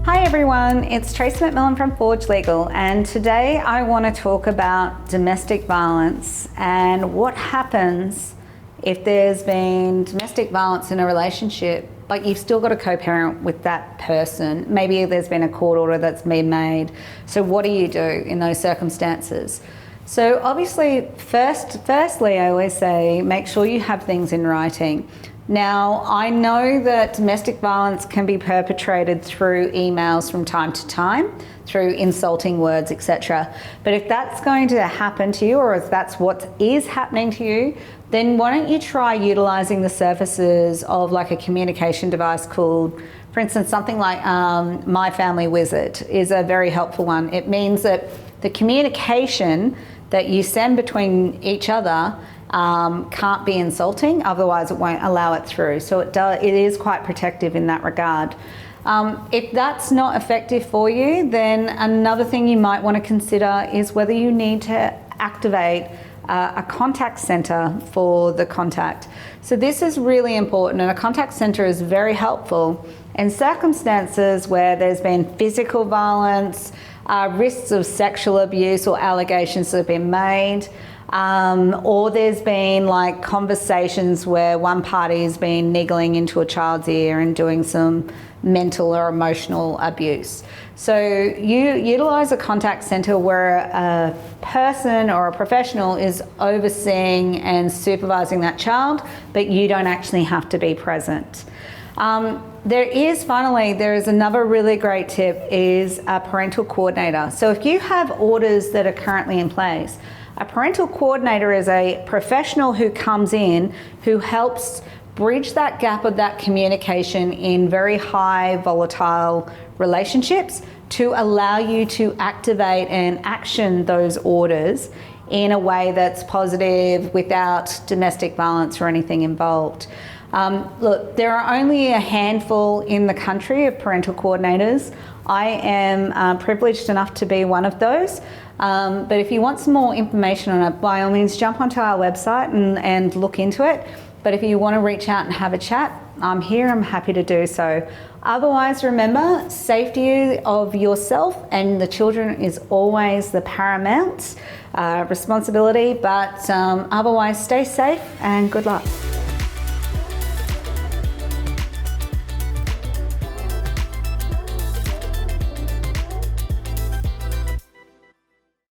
Hi everyone, it's Tracy McMillan from Forge Legal, and today I want to talk about domestic violence and what happens if there's been domestic violence in a relationship but you've still got a co-parent with that person. Maybe there's been a court order that's been made. So what do you do in those circumstances? So obviously, firstly, I always say make sure you have things in writing. Now, I know that domestic violence can be perpetrated through emails from time to time, through insulting words, etc. But if that's going to happen to you, or if that's what is happening to you, then why don't you try utilizing the services of like a communication device called, for instance, something like My Family Wizard is a very helpful one. It means that the communication that you send between each other can't be insulting, otherwise it won't allow it through. So it is quite protective in that regard. If that's not effective for you, then another thing you might want to consider is whether you need to activate a contact center for the contact. So this is really important, and a contact center is very helpful in circumstances where there's been physical violence, risks of sexual abuse or allegations that have been made, or there's been like conversations where one party has been niggling into a child's ear and doing some mental or emotional abuse. So you utilize a contact center where a person or a professional is overseeing and supervising that child, but you don't actually have to be present. There is another really great tip, is a parental coordinator. So if you have orders that are currently in place, a parental coordinator is a professional who comes in, who helps bridge that gap of that communication in very high volatile relationships to allow you to activate and action those orders in a way that's positive without domestic violence or anything involved. Look, there are only a handful in the country of parental coordinators. I am privileged enough to be one of those. But if you want some more information on it, by all means, jump onto our website and look into it. But if you want to reach out and have a chat, I'm here, I'm happy to do so. Otherwise, remember, safety of yourself and the children is always the paramount responsibility. But otherwise, stay safe and good luck.